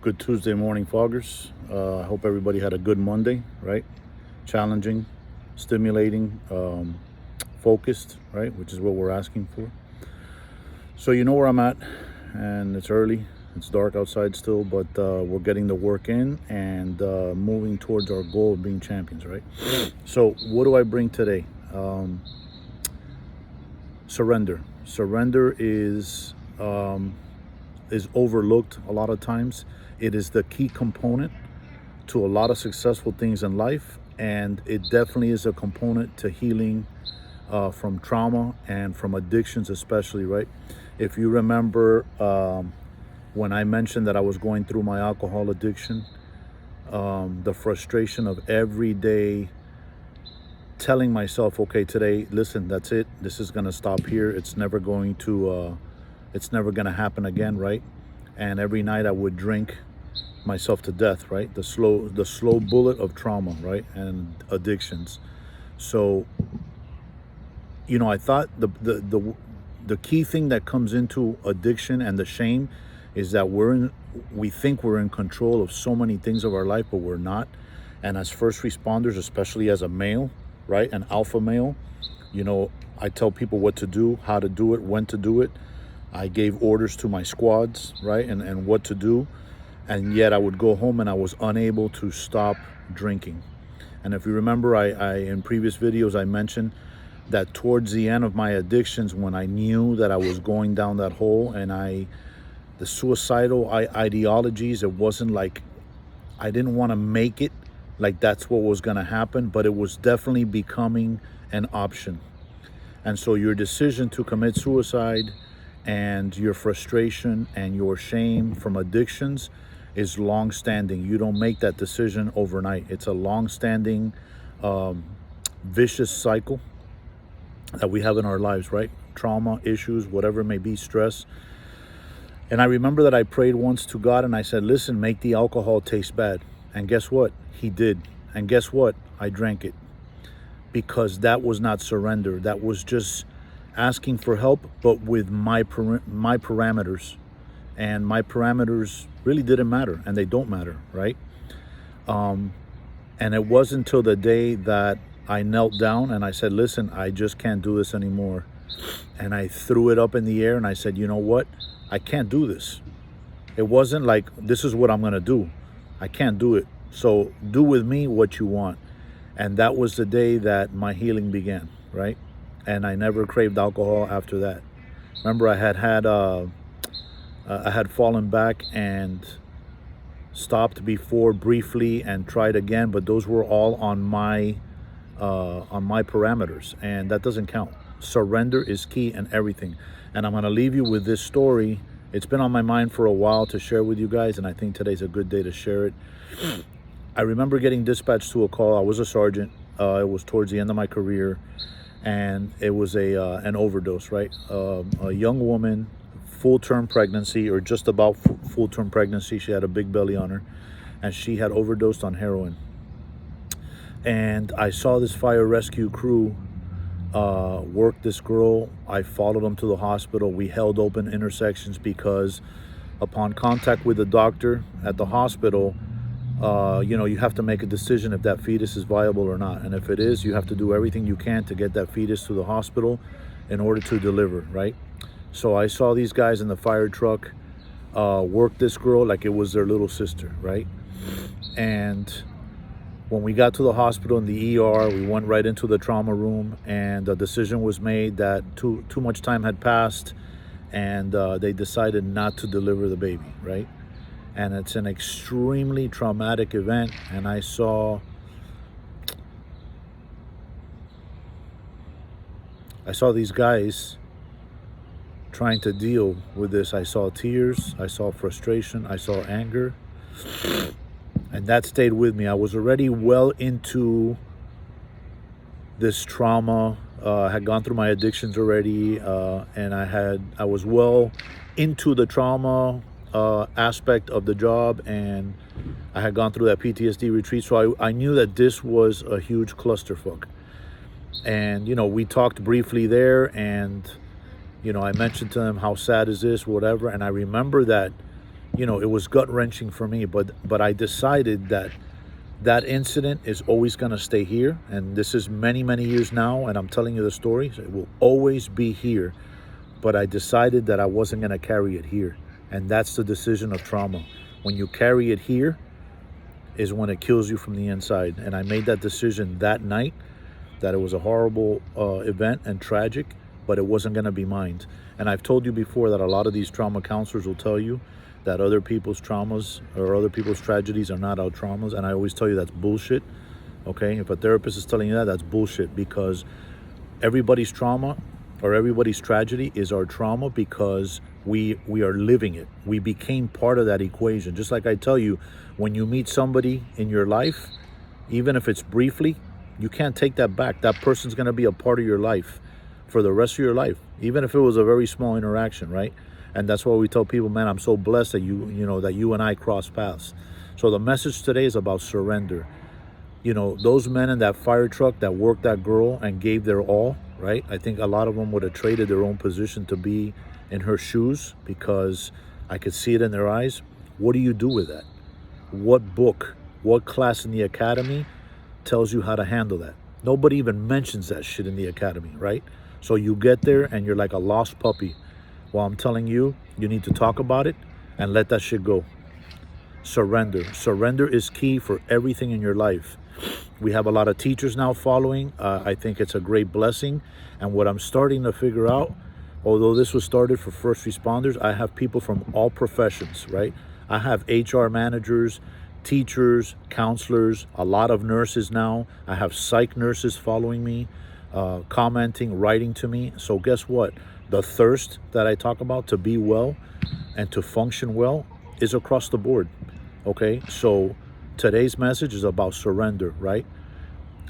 Good Tuesday morning, foggers. I hope everybody had a good Monday, right? Challenging, stimulating, focused, right? Which is what we're asking for. So you know where I'm at, and it's early. It's dark outside still, but we're getting the work in and moving towards our goal of being champions, right? So what do I bring today? Surrender. Surrender is overlooked a lot of times. It is the key component to a lot of successful things in life, and it definitely is a component to healing from trauma and from addictions, especially, right? If you remember when I mentioned that I was going through my alcohol addiction, the frustration of every day telling myself, okay, today, listen, that's it. This is going to stop here. It's never going to happen again, right? And every night I would drink myself to death, right? The slow bullet of trauma, right? And addictions. So, I thought the key thing that comes into addiction and the shame is that we think we're in control of so many things of our life, but we're not. And as first responders, especially as a male, right? An alpha male, I tell people what to do, how to do it, when to do it. I gave orders to my squads, right? And what to do. And yet I would go home and I was unable to stop drinking. And if you remember, I in previous videos, I mentioned that towards the end of my addictions, when I knew that I was going down that hole and the suicidal ideologies, it wasn't like I didn't want to make it like that's what was going to happen, but it was definitely becoming an option. And so your decision to commit suicide and your frustration and your shame from addictions is long-standing. You don't make that decision overnight. It's a long-standing vicious cycle that we have in our lives, right? Trauma, issues, whatever it may be, stress. And I remember that I prayed once to God and I said, listen, make the alcohol taste bad. And guess what? He did. And guess what? I drank it. Because that was not surrender. That was just asking for help, but with my parameters. And my parameters really didn't matter, and they don't matter, right? And it wasn't until the day that I knelt down and I said, listen, I just can't do this anymore. And I threw it up in the air and I said, you know what? I can't do this. It wasn't like, this is what I'm going to do. I can't do it. So do with me what you want. And that was the day that my healing began, right? And I never craved alcohol after that. Remember, I had fallen back and stopped before briefly and tried again, but those were all on my parameters, and that doesn't count. Surrender is key in everything. And I'm going to leave you with this story. It's been on my mind for a while to share with you guys, and I think today's a good day to share it. I remember getting dispatched to a call. I was a sergeant. It was towards the end of my career, and it was an overdose, right? A young woman, full-term pregnancy, or just about full-term pregnancy. She had a big belly on her, and she had overdosed on heroin. And I saw this fire rescue crew work this girl. I followed them to the hospital. We held open intersections because upon contact with the doctor at the hospital, you have to make a decision if that fetus is viable or not. And if it is, you have to do everything you can to get that fetus to the hospital in order to deliver, right? So I saw these guys in the fire truck work this girl like it was their little sister, right? And when we got to the hospital in the ER, we went right into the trauma room, and the decision was made that too much time had passed, and they decided not to deliver the baby, right? And it's an extremely traumatic event. And I saw these guys trying to deal with this. I saw tears, I saw frustration, I saw anger, and that stayed with me. I was already well into this trauma. I had gone through my addictions already, and I was well into the trauma aspect of the job, and I had gone through that PTSD retreat, so I knew that this was a huge clusterfuck. And we talked briefly there, and I mentioned to them how sad is this, whatever. And I remember that it was gut wrenching for me. But I decided that that incident is always going to stay here, and this is many many years now, and I'm telling you the story. So it will always be here. But I decided that I wasn't going to carry it here, and that's the decision of trauma. When you carry it here is when it kills you from the inside. And I made that decision that night, that it was a horrible event and tragic, but it wasn't going to be mine. And I've told you before that a lot of these trauma counselors will tell you that other people's traumas or other people's tragedies are not our traumas. And I always tell you that's bullshit. Okay? If a therapist is telling you that, that's bullshit, because everybody's trauma or everybody's tragedy is our trauma, because we are living it. We became part of that equation. Just like I tell you, when you meet somebody in your life, even if it's briefly, you can't take that back. That person's going to be a part of your life for the rest of your life, even if it was a very small interaction, right? And that's why we tell people, man, I'm so blessed that that you and I cross paths. So the message today is about surrender. Those men in that fire truck that worked that girl and gave their all, right? I think a lot of them would have traded their own position to be in her shoes, because I could see it in their eyes. What do you do with that? What book, what class in the academy tells you how to handle that? Nobody even mentions that shit in the academy, right? So you get there and you're like a lost puppy. Well, I'm telling you, you need to talk about it and let that shit go. Surrender. Surrender is key for everything in your life. We have a lot of teachers now following. I think it's a great blessing. And what I'm starting to figure out, although this was started for first responders, I have people from all professions, right? I have HR managers, teachers, counselors, a lot of nurses now. I have psych nurses following me, commenting, writing to me. So guess what? The thirst that I talk about to be well and to function well is across the board. Okay, so today's message is about surrender, right?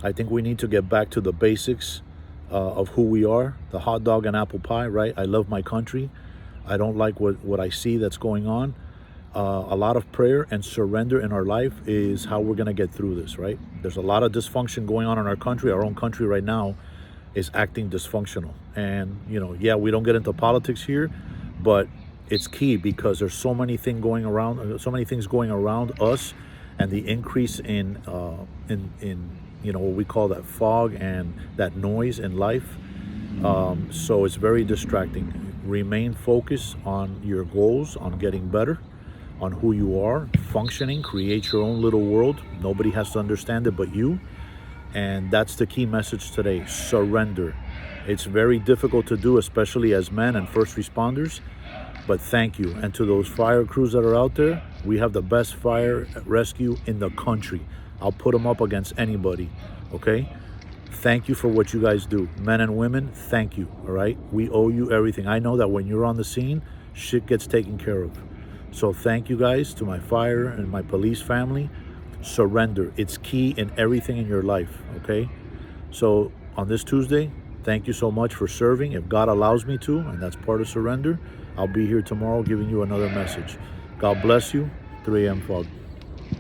I think we need to get back to the basics of who we are, the hot dog and apple pie, right? I love my country. I don't like what I see that's going on. A lot of prayer and surrender in our life is how we're going to get through this, right? There's a lot of dysfunction going on in our country. Our own country right now is acting dysfunctional. And, yeah, we don't get into politics here, but it's key, because there's so many things going around us, and the increase in what we call that fog and that noise in life. So it's very distracting. Remain focused on your goals, on getting better, on who you are, functioning, create your own little world. Nobody has to understand it but you. And that's the key message today. Surrender. It's very difficult to do, especially as men and first responders. But thank you. And to those fire crews that are out there, we have the best fire rescue in the country. I'll put them up against anybody, okay? Thank you for what you guys do. Men and women, thank you, all right? We owe you everything. I know that when you're on the scene, shit gets taken care of. So thank you guys, to my fire and my police family. Surrender. It's key in everything in your life, okay? So on this Tuesday, thank you so much for serving. If God allows me to, and that's part of surrender, I'll be here tomorrow giving you another message. God bless you. 3 a.m. Fog.